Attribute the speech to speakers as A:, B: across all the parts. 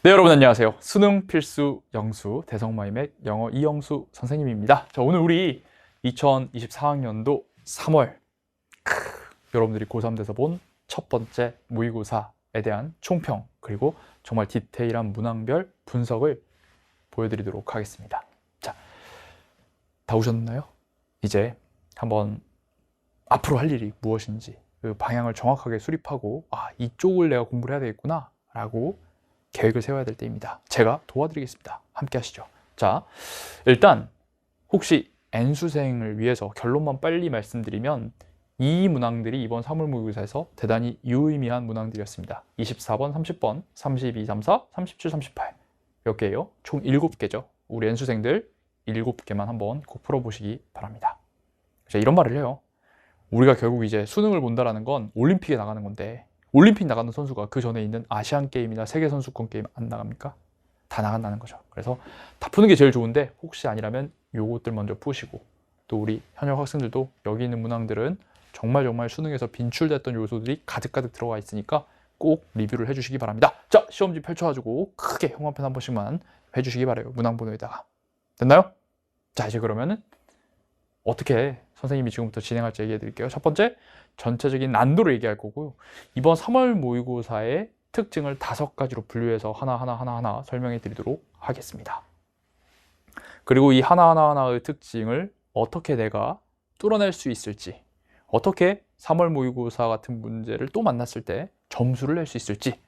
A: 네, 여러분 안녕하세요. 수능 필수 영수 대성마이맥 영어 이영수 선생님입니다. 자, 오늘 우리 2024학년도 3월 여러분들이 고3 돼서 본 첫 번째 모의고사에 대한 총평 그리고 정말 디테일한 문항별 분석을 보여드리도록 하겠습니다. 자, 다 오셨나요? 이제 한번 앞으로 할 일이 무엇인지 그 방향을 정확하게 수립하고 이쪽을 내가 공부를 해야 되겠구나 라고 계획을 세워야 될 때입니다. 제가 도와드리겠습니다. 함께 하시죠. 자, 일단 혹시 N수생을 위해서 결론만 빨리 말씀드리면 이 문항들이 이번 3월 모의고사에서 대단히 유의미한 문항들이었습니다. 24번, 30번, 32, 34, 37, 38 몇 개예요? 총 7개죠. 우리 N수생들 7개만 한번 꼭 풀어보시기 바랍니다. 제가 이런 말을 해요. 우리가 결국 이제 수능을 본다라는 건 올림픽에 나가는 건데 올림픽 나가는 선수가 그 전에 있는 아시안 게임이나 세계 선수권 게임 안 나갑니까? 다 나간다는 거죠. 그래서 다 푸는 게 제일 좋은데 혹시 아니라면 요것들 먼저 푸시고 또 우리 현역 학생들도 여기 있는 문항들은 정말 수능에서 빈출됐던 요소들이 가득가득 들어와 있으니까 꼭 리뷰를 해주시기 바랍니다. 자, 시험지 펼쳐가지고 크게 형광펜 한 번씩만 해주시기 바라요. 문항 번호에다가. 됐나요? 자, 이제 그러면은 어떻게 선생님이 지금부터 진행할지 얘기해 드릴게요. 첫 번째, 전체적인 난도를 얘기할 거고요. 이번 3월 모의고사의 특징을 5가지로 분류해서 하나하나 설명해 드리도록 하겠습니다. 그리고 이 하나하나의 특징을 어떻게 내가 뚫어낼 수 있을지, 어떻게 3월 모의고사 같은 문제를 또 만났을 때 점수를 낼 수 있을지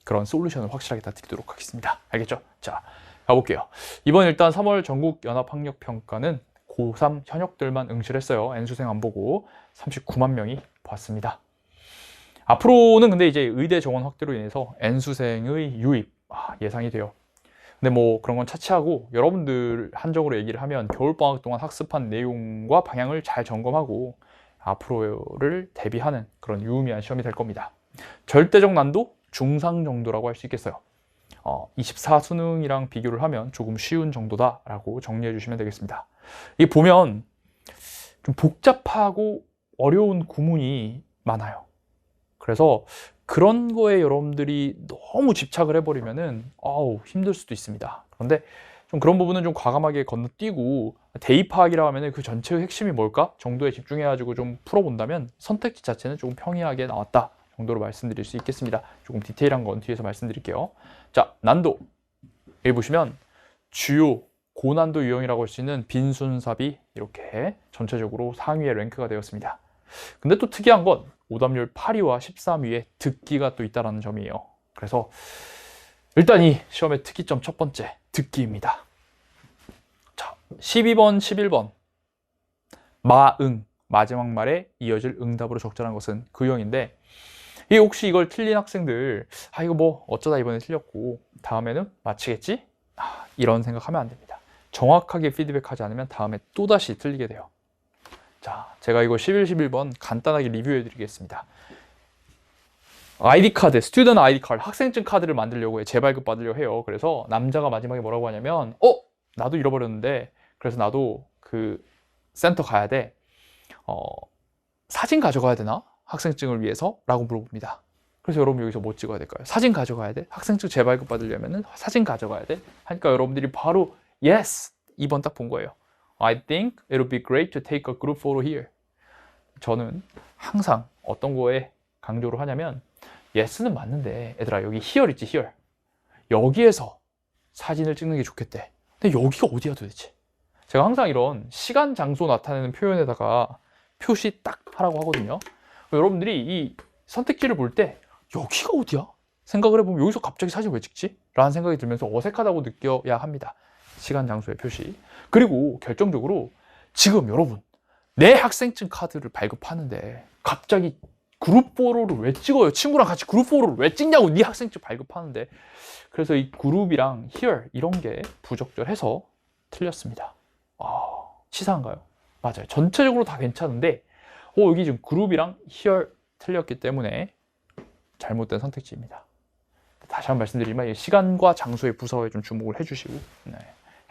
A: 그런 솔루션을 확실하게 다 드리도록 하겠습니다. 알겠죠? 자, 가볼게요. 이번 일단 3월 전국연합학력평가는 고3 현역들만 응시를 했어요. N수생 안 보고 39만 명이 봤습니다. 앞으로는 근데 이제 의대 정원 확대로 인해서 N수생의 유입 예상이 돼요. 근데 뭐 그런 건 차치하고 여러분들 한정으로 얘기를 하면 겨울방학 동안 학습한 내용과 방향을 잘 점검하고 앞으로를 대비하는 그런 유의미한 시험이 될 겁니다. 절대적 난도 중상 정도라고 할 수 있겠어요. 24 수능이랑 비교를 하면 조금 쉬운 정도다라고 정리해 주시면 되겠습니다. 이 보면 좀 복잡하고 어려운 구문이 많아요. 그래서 그런 거에 여러분들이 너무 집착을 해버리면은 힘들 수도 있습니다. 그런데 좀 그런 부분은 좀 과감하게 건너뛰고 대입 파악이라고 하면은 그 전체의 핵심이 뭘까 정도에 집중해가지고 좀 풀어본다면 선택지 자체는 조금 평이하게 나왔다 정도로 말씀드릴 수 있겠습니다. 조금 디테일한 건 뒤에서 말씀드릴게요. 자, 난도 여기 보시면 주요 고난도 유형이라고 할 수 있는 빈순삽이 이렇게 전체적으로 상위에 랭크가 되었습니다. 근데 또 특이한 건 오답률 8위와 13위에 듣기가 또 있다는 점이에요. 그래서 일단 이 시험의 특기점 첫 번째, 듣기입니다. 자, 12번, 11번 마응, 마지막 말에 이어질 응답으로 적절한 것은 그 유형인데 혹시 이걸 틀린 학생들 이거 뭐 어쩌다 이번에 틀렸고 다음에는 맞히겠지? 이런 생각하면 안 됩니다. 정확하게 피드백하지 않으면 다음에 또다시 틀리게 돼요. 자, 제가 이거 11, 11번 간단하게 리뷰해 드리겠습니다. 아이디 카드, 스튜던트 아이디 카드, 학생증 카드를 만들려고 해. 재발급 받으려고 해요. 그래서 남자가 마지막에 뭐라고 하냐면 나도 잃어버렸는데 그래서 나도 그 센터 가야 돼. 사진 가져가야 되나? 학생증을 위해서? 라고 물어봅니다. 그래서 여러분 여기서 뭐 찍어야 될까요? 사진 가져가야 돼? 학생증 재발급 받으려면 사진 가져가야 돼? 하니까 여러분들이 바로 Yes! 2번 딱 본 거예요. I think it would be great to take a group photo here. 저는 항상 어떤 거에 강조를 하냐면 Yes는 맞는데 얘들아 여기 here 있지 here. 여기에서 사진을 찍는 게 좋겠대. 근데 여기가 어디야 도대체? 제가 항상 이런 시간 장소 나타내는 표현에다가 표시 딱 하라고 하거든요. 여러분들이 이 선택지를 볼 때 여기가 어디야? 생각을 해보면 여기서 갑자기 사진 왜 찍지? 라는 생각이 들면서 어색하다고 느껴야 합니다. 시간 장소의 표시. 그리고 결정적으로 지금 여러분 내 학생증 카드를 발급하는데 갑자기 그룹 포로를 왜 찍어요? 친구랑 같이 그룹 포로를 왜 찍냐고 네 학생증 발급하는데. 그래서 이 그룹이랑 here 이런 게 부적절해서 틀렸습니다. 치사한가요? 맞아요. 전체적으로 다 괜찮은데 여기 지금 그룹이랑 here 틀렸기 때문에 잘못된 선택지입니다. 다시 한번 말씀드리면 시간과 장소의 부서에 좀 주목을 해주시고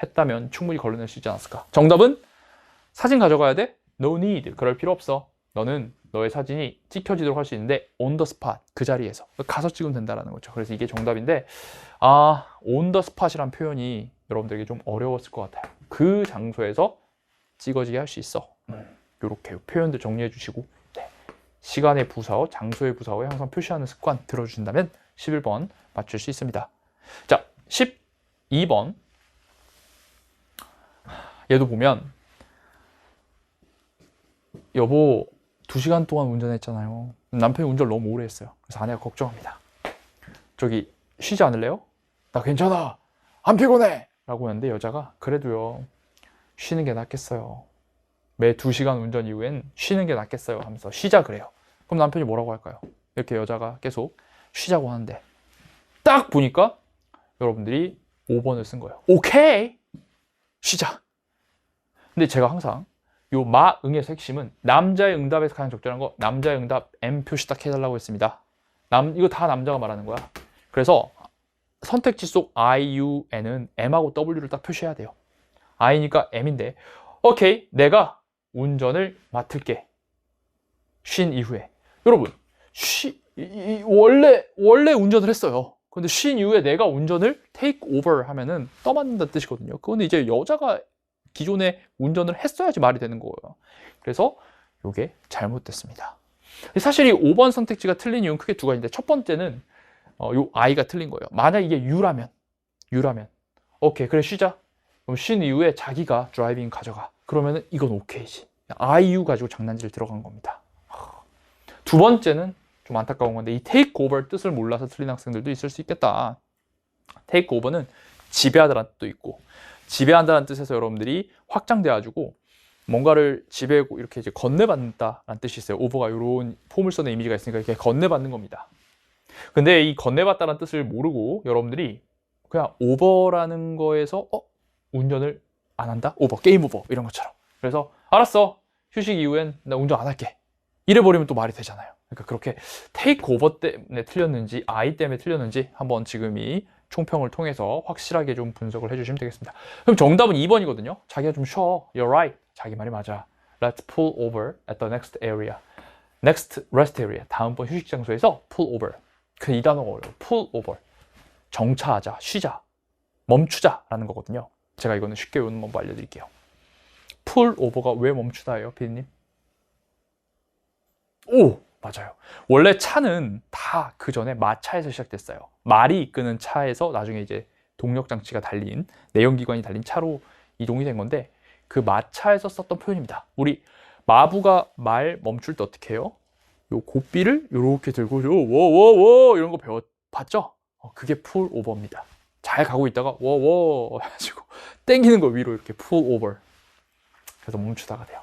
A: 했다면 충분히 걸러낼 수 있지 않았을까. 정답은 사진 가져가야 돼? No need. 그럴 필요 없어. 너는 너의 사진이 찍혀지도록 할 수 있는데 on the spot, 그 자리에서 가서 찍으면 된다라는 거죠. 그래서 이게 정답인데 on the spot이란 표현이 여러분들에게 좀 어려웠을 것 같아요. 그 장소에서 찍어지게 할 수 있어. 이렇게 표현들 정리해 주시고 네. 시간의 부사어, 장소의 부사어에 항상 표시하는 습관 들어주신다면 11번 맞출 수 있습니다. 자, 12번 얘도 보면 여보 2시간 동안 운전했잖아요. 남편이 운전을 너무 오래 했어요. 그래서 아내가 걱정합니다. 저기 쉬지 않을래요? 나 괜찮아. 안 피곤해. 라고 했는데 여자가 그래도요. 쉬는 게 낫겠어요. 매 2시간 운전 이후엔 쉬는 게 낫겠어요 하면서 쉬자 그래요. 그럼 남편이 뭐라고 할까요? 이렇게 여자가 계속 쉬자고 하는데 딱 보니까 여러분들이 5번을 쓴 거예요. 오케이! 쉬자. 근데 제가 항상 요 마응에서 핵심은 남자의 응답에서 가장 적절한 거 남자의 응답 M 표시 딱 해달라고 했습니다. 이거 다 남자가 말하는 거야. 그래서 선택지 속 I, U, N은 M하고 W를 딱 표시해야 돼요. I니까 M인데 오케이 내가 운전을 맡을게. 쉰 이후에 여러분 원래 운전을 했어요. 근데 쉰 이후에 내가 운전을 take over 하면은 떠맡는다는 뜻이거든요. 그건 이제 여자가 기존에 운전을 했어야지 말이 되는 거예요. 그래서 이게 잘못됐습니다. 사실 이 5번 선택지가 틀린 이유는 크게 두 가지인데 첫 번째는 요 I가 틀린 거예요. 만약 이게 U라면 오케이 그래 쉬자. 그럼 쉰 이후에 자기가 드라이빙 가져가. 그러면은 이건 오케이지. IU 가지고 장난질 들어간 겁니다. 두 번째는 좀 안타까운 건데 이 take over 뜻을 몰라서 틀린 학생들도 있을 수 있겠다. take over는 지배하다라는 뜻도 있고 지배한다는 뜻에서 여러분들이 확장돼가지고 뭔가를 지배하고 이렇게 이제 건네받는다라는 뜻이 있어요. 오버가 이런 포물선의 이미지가 있으니까 이렇게 건네받는 겁니다. 근데 이 건네받다라는 뜻을 모르고 여러분들이 그냥 오버라는 거에서 운전을 안 한다? 오버, 게임 오버 이런 것처럼. 그래서 알았어. 휴식 이후엔 나 운전 안 할게. 이래버리면 또 말이 되잖아요. 그러니까 그렇게 테이크 오버 때문에 틀렸는지 I 때문에 틀렸는지 한번 지금 이 총평을 통해서 확실하게 좀 분석을 해주시면 되겠습니다. 그럼 정답은 2번이거든요. 자기가 좀 쉬어. You're right. 자기 말이 맞아. Let's pull over at the next area. Next rest area. 다음번 휴식 장소에서 pull over. 그 이 단어가 어려워. pull over. 정차하자, 쉬자, 멈추자 라는 거거든요. 제가 이거는 쉽게 외우는 방법 알려드릴게요. pull over가 왜 멈추다예요, 피디님? 오! 맞아요. 원래 차는 다 그 전에 마차에서 시작됐어요. 말이 이끄는 차에서 나중에 이제 동력 장치가 달린 내연기관이 달린 차로 이동이 된 건데 그 마차에서 썼던 표현입니다. 우리 마부가 말 멈출 때 어떻게 해요? 요 고삐를 이렇게 들고 워워워 이런 거 봤죠? 그게 풀 오버입니다. 잘 가고 있다가 워워 해가지고 땡기는 거 위로 이렇게 풀 오버. 그래서 멈추다가 돼요.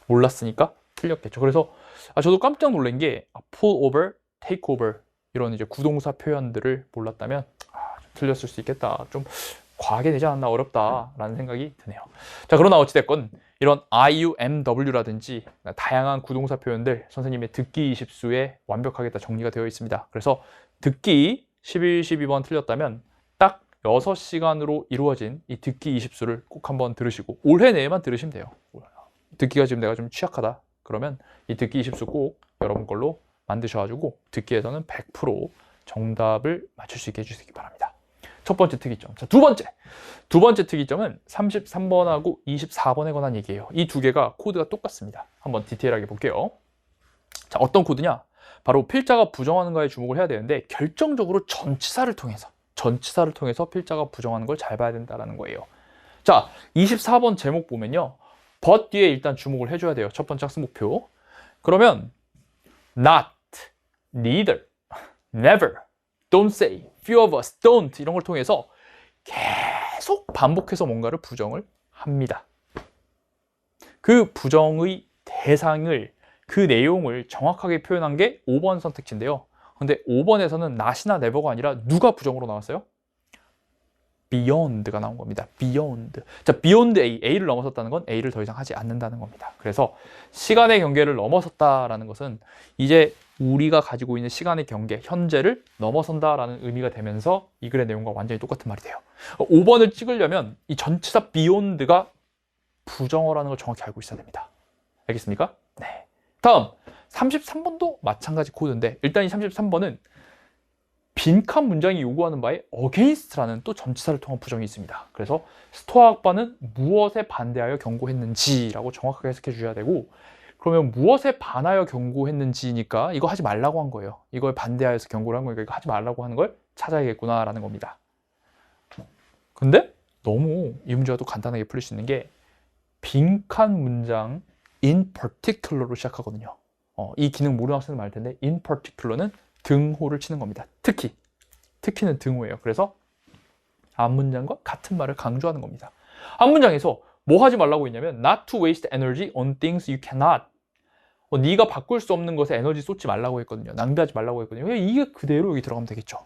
A: 몰랐으니까 틀렸겠죠. 그래서 저도 깜짝 놀란 게 pull over, take over 이런 이제 구동사 표현들을 몰랐다면 좀 틀렸을 수 있겠다. 좀 과하게 되지 않았나 어렵다라는 생각이 드네요. 자, 그러나 어찌됐건 이런 IU, MW라든지 다양한 구동사 표현들 선생님의 듣기 20수에 완벽하게 다 정리가 되어 있습니다. 그래서 듣기 11, 12번 틀렸다면 딱 6시간으로 이루어진 이 듣기 20수를 꼭 한번 들으시고 올해 내에만 들으시면 돼요. 듣기가 지금 내가 좀 취약하다. 그러면 이 듣기 20수 꼭 여러분 걸로 만드셔가지고 듣기에서는 100% 정답을 맞출 수 있게 해주시기 바랍니다. 첫 번째 특이점. 자, 두 번째 특이점은 33번하고 24번에 관한 얘기예요. 이 두 개가 코드가 똑같습니다. 한번 디테일하게 볼게요. 자, 어떤 코드냐? 바로 필자가 부정하는가에 주목을 해야 되는데 결정적으로 전치사를 통해서 필자가 부정하는 걸 잘 봐야 된다는 거예요. 자, 24번 제목 보면요. but 뒤에 일단 주목을 해줘야 돼요. 첫 번째 학습 목표. 그러면 not, neither, never, don't say, few of us, don't 이런 걸 통해서 계속 반복해서 뭔가를 부정을 합니다. 그 부정의 대상을 그 내용을 정확하게 표현한 게 5번 선택지인데요. 근데 5번에서는 not이나 never가 아니라 누가 부정으로 나왔어요? beyond가 나온 겁니다. beyond. 자, beyond A, A를 넘어섰다는 건 A를 더 이상 하지 않는다는 겁니다. 그래서 시간의 경계를 넘어섰다라는 것은 이제 우리가 가지고 있는 시간의 경계, 현재를 넘어선다라는 의미가 되면서 이 글의 내용과 완전히 똑같은 말이 돼요. 5번을 찍으려면 이 전치사 beyond가 부정어라는 걸 정확히 알고 있어야 됩니다. 알겠습니까? 네. 다음 33번도 마찬가지 코드인데 일단 이 33번은 빈칸 문장이 요구하는 바에 against라는 또 전치사를 통한 부정이 있습니다. 그래서 스토아 학파는 무엇에 반대하여 경고했는지라고 정확하게 해석해 주셔야 되고, 그러면 무엇에 반하여 경고했는지니까 이거 하지 말라고 한 거예요. 이걸 반대하여서 경고를 한 거니까 이거 하지 말라고 하는 걸 찾아야겠구나라는 겁니다. 근데 너무 이 문제가 또 간단하게 풀릴 수 있는 게 빈칸 문장 in particular로 시작하거든요. 이 기능 모르는 학생들 많을 텐데 in particular는 등호를 치는 겁니다. 특히는 등호예요. 그래서 앞문장과 같은 말을 강조하는 겁니다. 앞문장에서 뭐 하지 말라고 했냐면 not to waste energy on things you cannot. 네가 바꿀 수 없는 것에 에너지 쏟지 말라고 했거든요. 낭비하지 말라고 했거든요. 이게 그대로 여기 들어가면 되겠죠.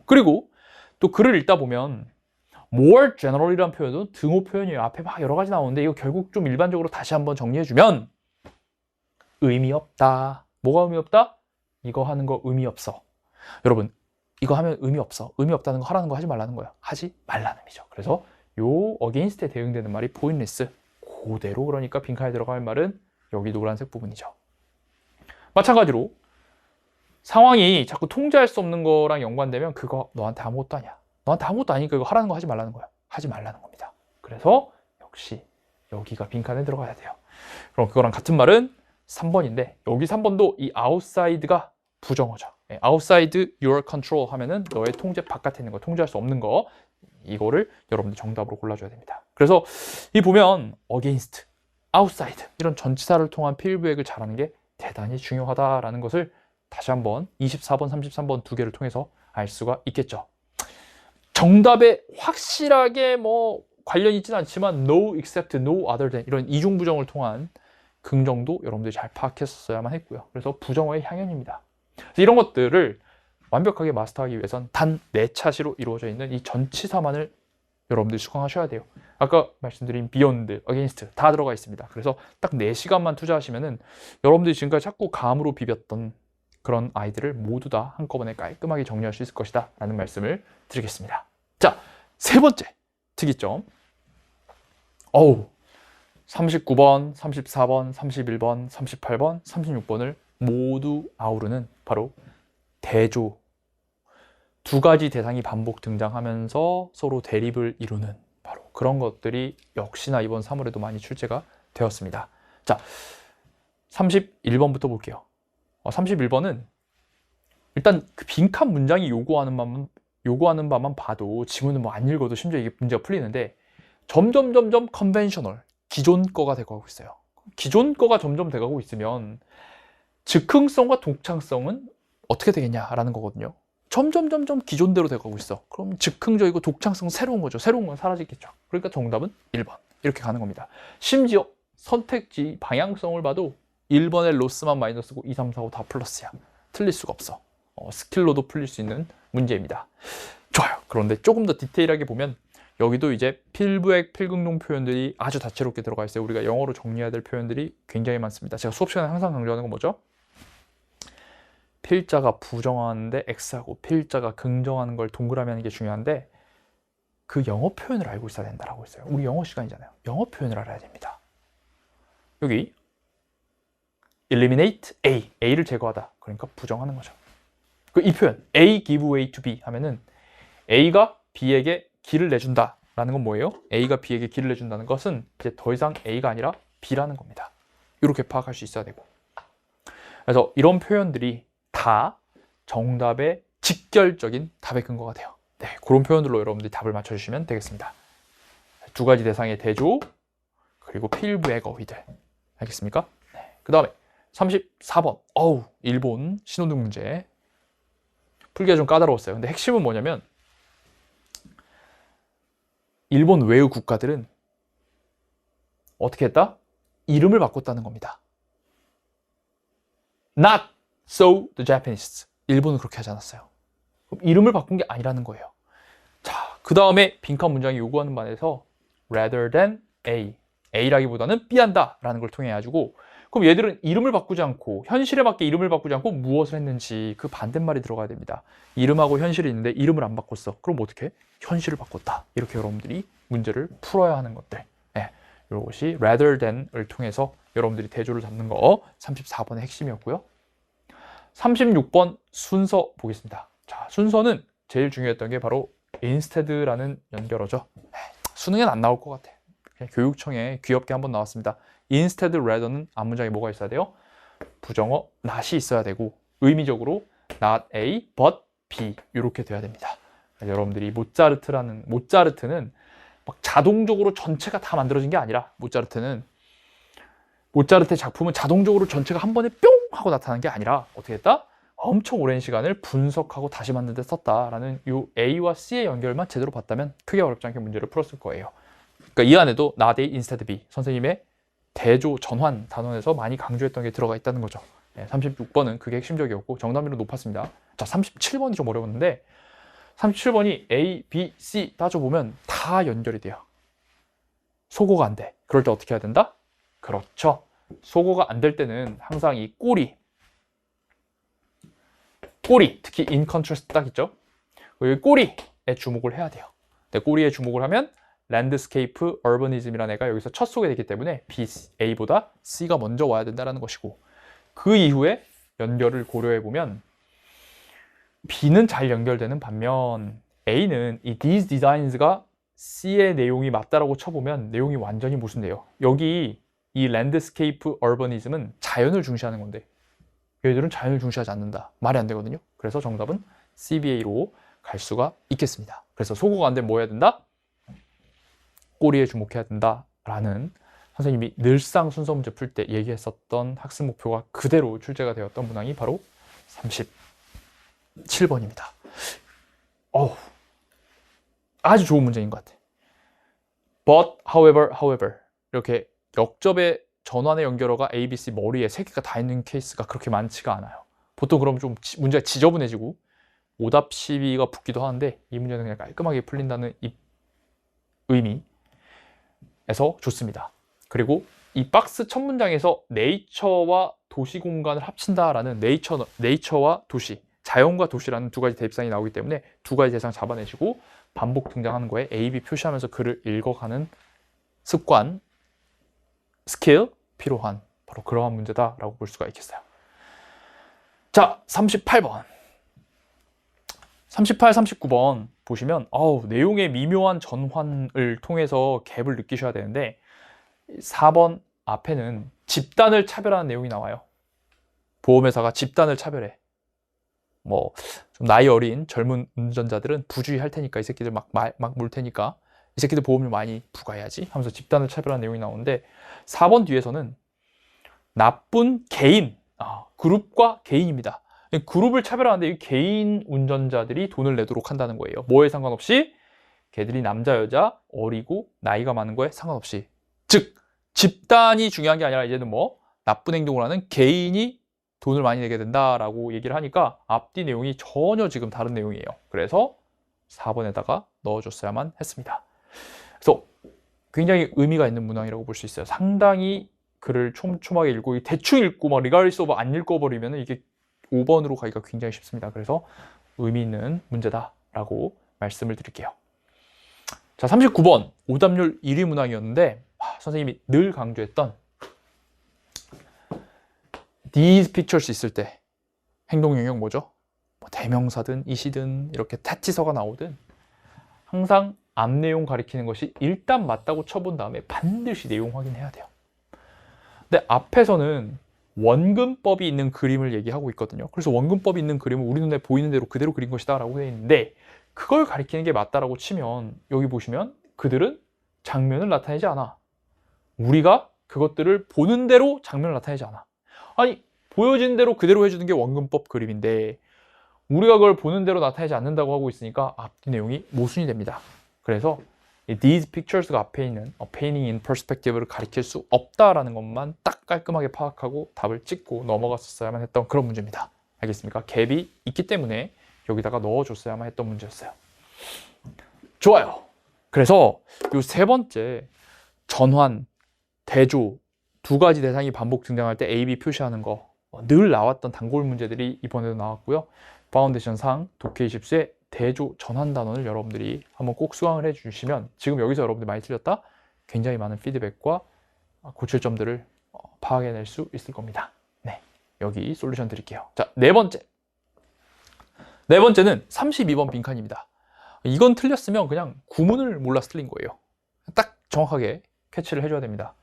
A: 그리고 또 글을 읽다 보면 more general이라는 표현도 등호 표현이에요. 앞에 막 여러 가지 나오는데 이거 결국 좀 일반적으로 다시 한번 정리해주면 의미 없다. 뭐가 의미 없다? 이거 하는 거 의미 없어. 여러분, 이거 하면 의미 없어. 의미 없다는 거 하라는 거 하지 말라는 거야. 하지 말라는 의미죠. 그래서 요 against에 대응되는 말이 pointless. 그대로 그러니까 빈칸에 들어갈 말은 여기 노란색 부분이죠. 마찬가지로 상황이 자꾸 통제할 수 없는 거랑 연관되면 그거 너한테 아무것도 아니야. 너한테 아무것도 아니니까 이거 하라는 거 하지 말라는 거야. 하지 말라는 겁니다. 그래서 역시 여기가 빈칸에 들어가야 돼요. 그럼 그거랑 같은 말은 3번인데 여기 3번도 이 outside가 부정어죠. outside your control 하면은 너의 통제 바깥에 있는 거, 통제할 수 없는 거, 이거를 여러분들 정답으로 골라줘야 됩니다. 그래서 이 보면 against, outside 이런 전치사를 통한 필브액을 잘하는 게 대단히 중요하다라는 것을 다시 한번 24번, 33번 두 개를 통해서 알 수가 있겠죠. 정답에 확실하게 뭐 관련 있지는 않지만 no except no other than 이런 이중부정을 통한 긍정도 여러분들이 잘 파악했었어야만 했고요. 그래서 부정어의 향연입니다. 이런 것들을 완벽하게 마스터하기 위해선 단 4차시로 이루어져 있는 이 전치사만을 여러분들이 수강하셔야 돼요. 아까 말씀드린 beyond, against 다 들어가 있습니다. 그래서 딱 4시간만 투자하시면은 여러분들이 지금까지 자꾸 감으로 비볐던 그런 아이들을 모두 다 한꺼번에 깔끔하게 정리할 수 있을 것이다 라는 말씀을 드리겠습니다. 자, 세 번째 특이점. 39번, 34번, 31번, 38번, 36번을 모두 아우르는 바로 대조. 두 가지 대상이 반복 등장하면서 서로 대립을 이루는 바로 그런 것들이 역시나 이번 3월에도 많이 출제가 되었습니다. 자, 31번부터 볼게요. 31번은 일단 그 빈칸 문장이 요구하는 바만 봐도 지문은 뭐 안 읽어도 심지어 이게 문제가 풀리는데 점점 컨벤셔널, 기존 거가 돼가고 있어요. 기존 거가 점점 돼가고 있으면 즉흥성과 독창성은 어떻게 되겠냐라는 거거든요. 점점 기존대로 돼가고 있어. 그럼 즉흥적이고 독창성 새로운 거죠. 새로운 건 사라지겠죠. 그러니까 정답은 1번 이렇게 가는 겁니다. 심지어 선택지 방향성을 봐도 1번에 로스만 마이너스고 2, 3, 4, 5 다 플러스야. 틀릴 수가 없어. 스킬로도 풀릴 수 있는 문제입니다. 좋아요. 그런데 조금 더 디테일하게 보면 여기도 이제 필부액, 필긍용 표현들이 아주 다채롭게 들어가 있어요. 우리가 영어로 정리해야 될 표현들이 굉장히 많습니다. 제가 수업 시간에 항상 강조하는 건 뭐죠? 필자가 부정하는데 X하고 필자가 긍정하는 걸 동그라미 하는 게 중요한데 그 영어 표현을 알고 있어야 된다라고 했어요. 우리 영어 시간이잖아요. 영어 표현을 알아야 됩니다. 여기 eliminate A, A를 제거하다. 그러니까 부정하는 거죠. 이 표현 A give way to B 하면은 A가 B에게 길을 내준다 라는 건 뭐예요? A가 B에게 길을 내준다는 것은 이제 더 이상 A가 아니라 B라는 겁니다. 이렇게 파악할 수 있어야 되고, 그래서 이런 표현들이 다 정답의 직결적인 답의 근거가 돼요. 네, 그런 표현들로 여러분들이 답을 맞춰주시면 되겠습니다. 두 가지 대상의 대조, 그리고 필부의 어휘들. 알겠습니까? 네, 그 다음에 34번. 일본 신호등 문제. 풀기가 좀 까다로웠어요. 근데 핵심은 뭐냐면 일본 외의 국가들은 어떻게 했다? 이름을 바꿨다는 겁니다. Not so the Japanese. 일본은 그렇게 하지 않았어요. 그럼 이름을 바꾼 게 아니라는 거예요. 자, 그 다음에 빈칸 문장이 요구하는 바에서 rather than A. A라기보다는 B 한다 라는 걸 통해 가지고 그럼 얘들은 이름을 바꾸지 않고 현실에 맞게 이름을 바꾸지 않고 무엇을 했는지 그 반대말이 들어가야 됩니다. 이름하고 현실이 있는데 이름을 안 바꿨어. 그럼 어떻게? 현실을 바꿨다. 이렇게 여러분들이 문제를 풀어야 하는 것들. 네, 이것이 rather than을 통해서 여러분들이 대조를 잡는 거 34번의 핵심이었고요. 36번 순서 보겠습니다. 자, 순서는 제일 중요했던 게 바로 instead라는 연결어죠. 수능엔 안 나올 것 같아. 그냥 교육청에 귀엽게 한번 나왔습니다. instead rather는 앞문장에 뭐가 있어야 돼요? 부정어 not이 있어야 되고 의미적으로 not A but B 이렇게 돼야 됩니다. 여러분들이 모차르트는 막 자동적으로 전체가 다 만들어진 게 아니라 모차르트의 작품은 자동적으로 전체가 한 번에 뿅 하고 나타난 게 아니라 어떻게 했다? 엄청 오랜 시간을 분석하고 다시 만든 데 썼다라는 이 A와 C의 연결만 제대로 봤다면 크게 어렵지 않게 문제를 풀었을 거예요. 그러니까 이 안에도 not A instead B 선생님의 대조 전환 단원에서 많이 강조했던 게 들어가 있다는 거죠. 36번은 그게 핵심적이었고 정답률은 높았습니다. 자, 37번이 좀 어려웠는데 37번이 A, B, C 따져보면 다 연결이 돼요. 소거가 안 돼. 그럴 때 어떻게 해야 된다? 그렇죠. 소거가 안 될 때는 항상 이 꼬리 특히 in contrast 딱 있죠. 이 꼬리에 주목을 해야 돼요. 근데 꼬리에 주목을 하면 landscape urbanism이라는 애가 여기서 첫 소개되기 때문에 B, A보다 C가 먼저 와야 된다는 것이고 그 이후에 연결을 고려해보면 B는 잘 연결되는 반면 A는 이 these designs가 C의 내용이 맞다라고 쳐보면 내용이 완전히 모순돼요. 여기 이 landscape urbanism은 자연을 중시하는 건데 얘들은 자연을 중시하지 않는다. 말이 안 되거든요. 그래서 정답은 CBA로 갈 수가 있겠습니다. 그래서 소거가 안 되면 뭐 해야 된다? 꼬리에 주목해야 된다라는 선생님이 늘상 순서 문제 풀 때 얘기했었던 학습 목표가 그대로 출제가 되었던 문항이 바로 37번입니다. 아주 좋은 문제인 것 같아. But, however 이렇게 역접의 전환의 연결어가 A, B, C 머리에 3개가 다 있는 케이스가 그렇게 많지가 않아요. 보통 그러면 좀 문제가 지저분해지고 오답 시비가 붙기도 하는데 이 문제는 그냥 깔끔하게 풀린다는 이 의미에서 좋습니다. 그리고 이 박스 첫 문장에서 네이처와 도시 공간을 합친다라는 네이처와 도시, 자연과 도시라는 두 가지 대입상이 나오기 때문에 두 가지 대상 잡아내시고 반복 등장하는 거에 A, B 표시하면서 글을 읽어가는 습관, 스킬 필요한 바로 그러한 문제다라고 볼 수가 있겠어요. 자, 38번. 38, 39번 보시면 내용의 미묘한 전환을 통해서 갭을 느끼셔야 되는데 4번 앞에는 집단을 차별하는 내용이 나와요. 보험회사가 집단을 차별해. 좀 나이 어린 젊은 운전자들은 부주의할 테니까 이 새끼들 막 물 테니까 이 새끼들 보험료 많이 부과해야지 하면서 집단을 차별하는 내용이 나오는데 4번 뒤에서는 나쁜 개인, 그룹과 개인입니다. 그룹을 차별하는데 이 개인 운전자들이 돈을 내도록 한다는 거예요. 뭐에 상관없이? 걔들이 남자, 여자, 어리고 나이가 많은 거에 상관없이. 즉, 집단이 중요한 게 아니라 이제는 나쁜 행동을 하는 개인이 돈을 많이 내게 된다라고 얘기를 하니까 앞뒤 내용이 전혀 지금 다른 내용이에요. 그래서 4번에다가 넣어줬어야만 했습니다. 그래서 굉장히 의미가 있는 문항이라고 볼 수 있어요. 상당히 글을 촘촘하게 읽고 대충 읽고 리가리스 오버 안 읽어버리면 이게 5번으로 가기가 굉장히 쉽습니다. 그래서 의미 있는 문제다라고 말씀을 드릴게요. 자, 39번 오답률 1위 문항이었는데 선생님이 늘 강조했던 these pictures 있을 때 행동 영역 뭐죠? 대명사든 이시든 이렇게 타치서가 나오든 항상 앞 내용 가리키는 것이 일단 맞다고 쳐본 다음에 반드시 내용 확인해야 돼요. 근데 앞에서는 원근법이 있는 그림을 얘기하고 있거든요. 그래서 원근법이 있는 그림은 우리 눈에 보이는 대로 그대로 그린 것이다 라고 되어 있는데 그걸 가리키는 게 맞다라고 치면 여기 보시면 그들은 장면을 나타내지 않아. 우리가 그것들을 보는 대로 장면을 나타내지 않아. 아니, 보여진 대로 그대로 해주는 게 원근법 그림인데 우리가 그걸 보는 대로 나타내지 않는다고 하고 있으니까 앞뒤 내용이 모순이 됩니다. 그래서 these pictures가 앞에 있는 painting in perspective를 가리킬 수 없다라는 것만 딱 깔끔하게 파악하고 답을 찍고 넘어갔었어야만 했던 그런 문제입니다. 알겠습니까? 갭이 있기 때문에 여기다가 넣어줬어야만 했던 문제였어요. 좋아요. 그래서 이 세 번째 전환, 대조 두 가지 대상이 반복 등장할 때 A, B 표시하는 거 늘 나왔던 단골 문제들이 이번에도 나왔고요. 파운데이션상 독해20수의 대조 전환 단원을 여러분들이 한번 꼭 수강을 해주시면 지금 여기서 여러분들 많이 틀렸다? 굉장히 많은 피드백과 고칠 점들을 파악해낼 수 있을 겁니다. 네, 여기 솔루션 드릴게요. 자, 네 번째는 32번 빈칸입니다. 이건 틀렸으면 그냥 구문을 몰라서 틀린 거예요. 딱 정확하게 캐치를 해줘야 됩니다.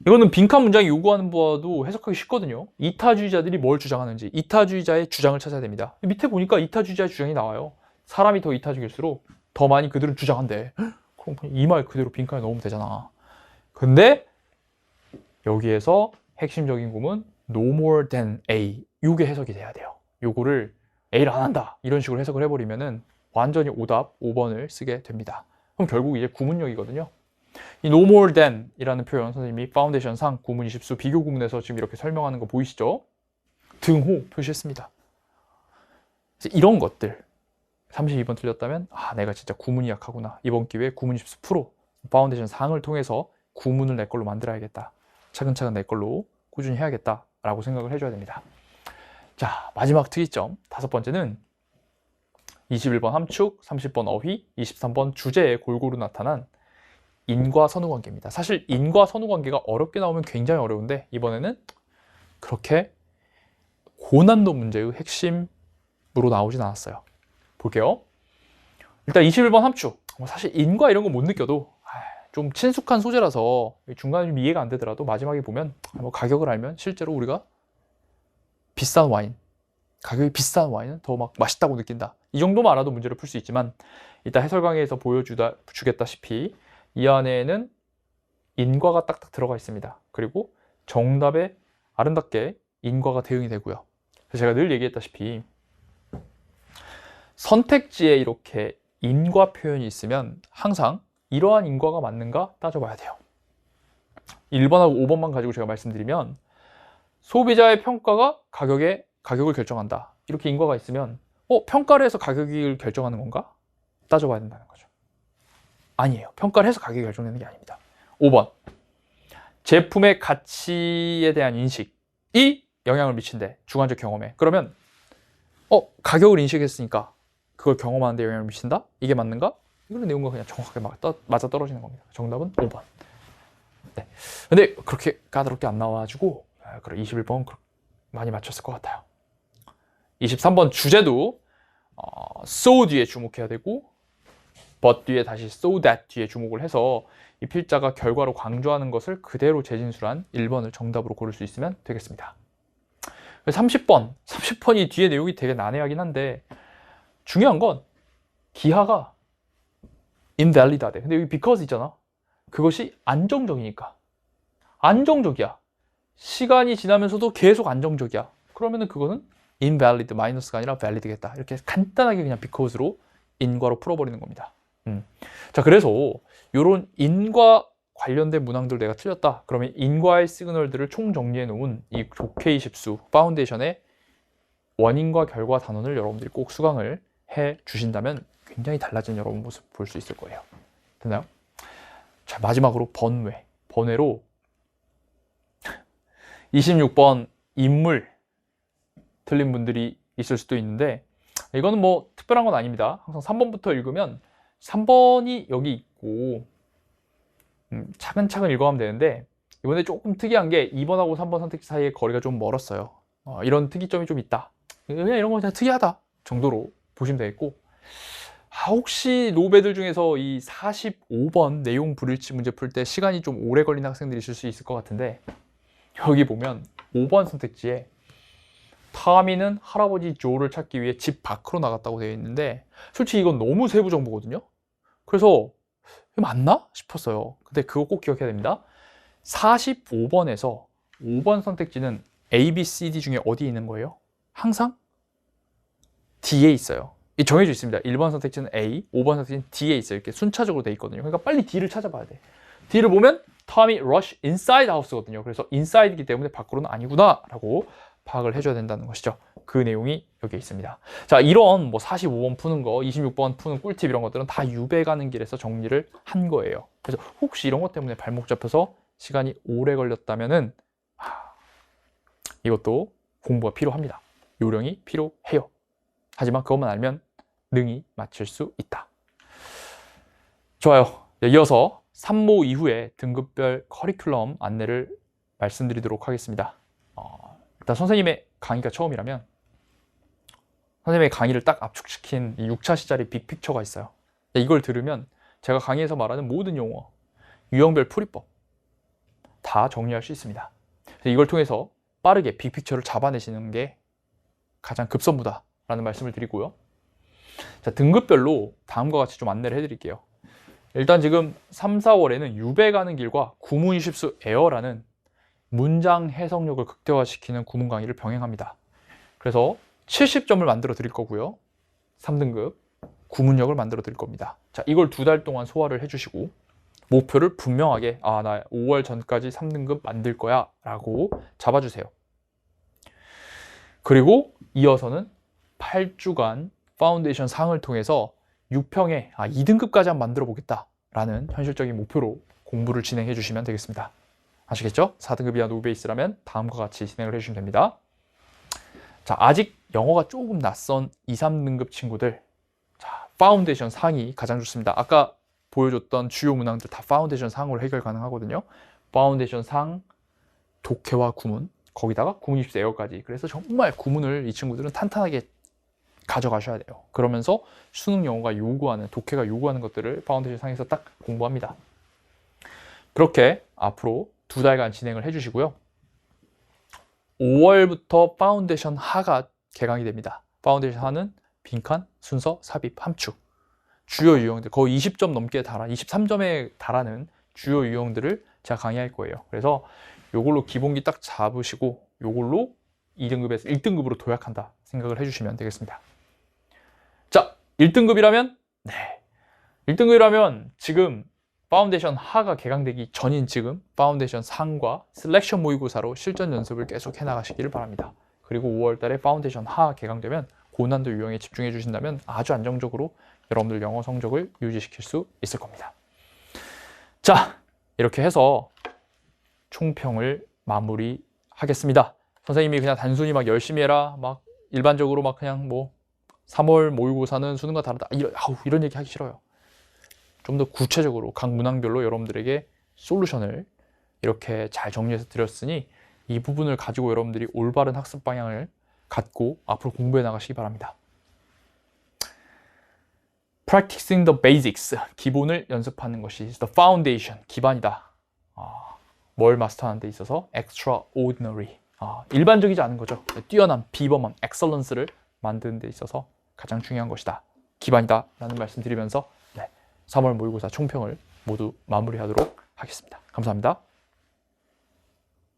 A: 이거는 빈칸 문장이 요구하는 바도 해석하기 쉽거든요. 이타주의자들이 뭘 주장하는지 이타주의자의 주장을 찾아야 됩니다. 밑에 보니까 이타주의자의 주장이 나와요. 사람이 더 이타적일수록 더 많이 그들은 주장한대. 그럼 이 말 그대로 빈칸에 넣으면 되잖아. 근데 여기에서 핵심적인 구문 no more than A, 요게 해석이 돼야 돼요. 요거를 A를 안 한다 이런 식으로 해석을 해버리면은 완전히 오답 5번을 쓰게 됩니다. 그럼 결국 이제 구문력이거든요. 이 no more than 이라는 표현 선생님이 파운데이션 상 구문 20수 비교 구문에서 지금 이렇게 설명하는 거 보이시죠? 등호 표시했습니다. 이런 것들 32번 틀렸다면 아 내가 진짜 구문이 약하구나. 이번 기회에 구문 20수 프로 파운데이션 상을 통해서 구문을 내 걸로 만들어야겠다. 차근차근 내 걸로 꾸준히 해야겠다 라고 생각을 해줘야 됩니다. 자, 마지막 특이점 다섯 번째는 21번 함축, 30번 어휘, 23번 주제에 골고루 나타난 인과 선후 관계입니다. 사실 인과 선후 관계가 어렵게 나오면 굉장히 어려운데 이번에는 그렇게 고난도 문제의 핵심으로 나오진 않았어요. 볼게요. 일단 21번 함축. 사실 인과 이런 거 못 느껴도 좀 친숙한 소재라서 중간에 좀 이해가 안 되더라도 마지막에 보면 뭐 가격을 알면 실제로 우리가 비싼 와인, 가격이 비싼 와인은 더 막 맛있다고 느낀다. 이 정도만 알아도 문제를 풀 수 있지만 이따 해설 강의에서 보여주겠다시피 이 안에는 인과가 딱딱 들어가 있습니다. 그리고 정답에 아름답게 인과가 대응이 되고요. 그래서 제가 늘 얘기했다시피 선택지에 이렇게 인과 표현이 있으면 항상 이러한 인과가 맞는가 따져봐야 돼요. 1번하고 5번만 가지고 제가 말씀드리면 소비자의 평가가 가격을 결정한다. 이렇게 인과가 있으면 평가를 해서 가격을 결정하는 건가? 따져봐야 된다는 거죠. 아니에요. 평가를 해서 가격이 결정되는 게 아닙니다. 5번 제품의 가치에 대한 인식이 영향을 미친대. 주관적 경험에. 그러면 가격을 인식했으니까 그걸 경험하는 데 영향을 미친다? 이게 맞는가? 이거는 내용과 그냥 정확하게 맞아 떨어지는 겁니다. 정답은 5번. 네. 근데 그렇게 까다롭게 안 나와가지고 21번 많이 맞췄을 것 같아요. 23번 주제도 so 뒤에 주목해야 되고 but 뒤에 다시 so that 뒤에 주목을 해서 이 필자가 결과로 강조하는 것을 그대로 재진술한 1번을 정답으로 고를 수 있으면 되겠습니다. 30번이 뒤에 내용이 되게 난해하긴 한데 중요한 건 기하가 invalid하대. 근데 여기 because 있잖아. 그것이 안정적이니까. 안정적이야. 시간이 지나면서도 계속 안정적이야. 그러면은 그거는 invalid 마이너스가 아니라 valid겠다. 이렇게 간단하게 그냥 because로 인과로 풀어버리는 겁니다. 자, 그래서 이런 인과 관련된 문항들 내가 틀렸다. 그러면 인과의 시그널들을 총 정리해 놓은 이 족K20수 파운데이션의 원인과 결과 단원을 여러분들이 꼭 수강을 해 주신다면 굉장히 달라진 여러분 모습 볼 수 있을 거예요. 됐나요? 자, 마지막으로 번외로 26번 인물 틀린 분들이 있을 수도 있는데 이거는 뭐 특별한 건 아닙니다. 항상 3번부터 읽으면 3번이 여기 있고 차근차근 읽어가면 되는데 이번에 조금 특이한 게 2번하고 3번 선택지 사이에 거리가 좀 멀었어요. 이런 특이점이 좀 있다. 그냥 이런 거 그냥 특이하다 정도로 보시면 되겠고 혹시 노베들 중에서 이 45번 내용 불일치 문제 풀 때 시간이 좀 오래 걸리는 학생들이 있을 수 있을 것 같은데 여기 보면 5번 선택지에 타미는 할아버지 조를 찾기 위해 집 밖으로 나갔다고 되어 있는데 솔직히 이건 너무 세부 정보거든요. 그래서 이거 맞나 싶었어요. 근데 그거 꼭 기억해야 됩니다. 45번에서 5번 선택지는 A, B, C, D 중에 어디에 있는 거예요? 항상 D에 있어요. 이 정해져 있습니다. 1번 선택지는 A, 5번 선택지는 D에 있어요. 이렇게 순차적으로 돼 있거든요. 그러니까 빨리 D를 찾아봐야 돼. D를 보면 Tommy rush inside house거든요. 그래서 inside이기 때문에 밖으로는 아니구나 라고 파악을 해줘야 된다는 것이죠. 그 내용이 여기에 있습니다. 자, 이런 뭐 45번 푸는 거, 26번 푸는 꿀팁 이런 것들은 다 유배 가는 길에서 정리를 한 거예요. 그래서 혹시 이런 것 때문에 발목 잡혀서 시간이 오래 걸렸다면은 이것도 공부가 필요합니다. 요령이 필요해요. 하지만 그것만 알면 능히 맞출 수 있다. 좋아요. 이어서 3모 이후에 등급별 커리큘럼 안내를 말씀드리도록 하겠습니다. 일단 선생님의 강의가 처음이라면 선생님의 강의를 딱 압축시킨 이 6차 시절의 빅픽처가 있어요. 이걸 들으면 제가 강의에서 말하는 모든 용어, 유형별 풀이법 다 정리할 수 있습니다. 이걸 통해서 빠르게 빅픽처를 잡아내시는 게 가장 급선무다라는 말씀을 드리고요. 자, 등급별로 다음과 같이 좀 안내를 해드릴게요. 일단 지금 3, 4월에는 유배 가는 길과 구문 20수 에어라는 문장 해석력을 극대화시키는 구문 강의를 병행합니다. 그래서 70점을 만들어 드릴 거고요. 3등급 구문력을 만들어 드릴 겁니다. 자, 이걸 2달 동안 소화를 해주시고 목표를 분명하게 나 5월 전까지 3등급 만들 거야 라고 잡아주세요. 그리고 이어서는 8주간 파운데이션 상을 통해서 6평에 2등급까지 한번 만들어 보겠다 라는 현실적인 목표로 공부를 진행해 주시면 되겠습니다. 아시겠죠? 4등급 이하 노베이스라면 다음과 같이 진행을 해주시면 됩니다. 자, 아직 영어가 조금 낯선 2, 3등급 친구들, 자, 파운데이션 상이 가장 좋습니다. 아까 보여줬던 주요 문항들 다 파운데이션 상으로 해결 가능하거든요. 파운데이션 상, 독해와 구문, 거기다가 구문 20수 에어까지. 그래서 정말 구문을 이 친구들은 탄탄하게 가져가셔야 돼요. 그러면서 수능 영어가 요구하는, 독해가 요구하는 것들을 파운데이션 상에서 딱 공부합니다. 그렇게 앞으로 2달간 진행을 해주시고요. 5월부터 파운데이션 하가 개강이 됩니다. 파운데이션 하는 빈칸, 순서, 삽입, 함축. 주요 유형들, 거의 20점 넘게 23점에 달하는 주요 유형들을 제가 강의할 거예요. 그래서 요걸로 기본기 딱 잡으시고 요걸로 2등급에서 1등급으로 도약한다 생각을 해주시면 되겠습니다. 자, 1등급이라면 1등급이라면 지금 파운데이션 하가 개강되기 전인 지금 파운데이션 상과 셀렉션 모의고사로 실전 연습을 계속 해나가시기를 바랍니다. 그리고 5월 달에 파운데이션 하 개강되면 고난도 유형에 집중해 주신다면 아주 안정적으로 여러분들 영어 성적을 유지시킬 수 있을 겁니다. 자, 이렇게 해서 총평을 마무리하겠습니다. 선생님이 그냥 단순히 막 열심히 해라, 막 일반적으로 막 그냥 뭐 3월 모의고사는 수능과 다르다 이런 얘기 하기 싫어요. 좀 더 구체적으로 각 문항별로 여러분들에게 솔루션을 이렇게 잘 정리해서 드렸으니 이 부분을 가지고 여러분들이 올바른 학습 방향을 갖고 앞으로 공부해 나가시기 바랍니다. Practicing the basics, 기본을 연습하는 것이 the foundation, 기반이다. 뭘 마스터하는 데 있어서 extraordinary, 일반적이지 않은 거죠. 뛰어난, 비범한, excellence를 만드는 데 있어서 가장 중요한 것이다. 기반이다 라는 말씀 드리면서 3월 모의고사 총평을 모두 마무리하도록 하겠습니다. 감사합니다.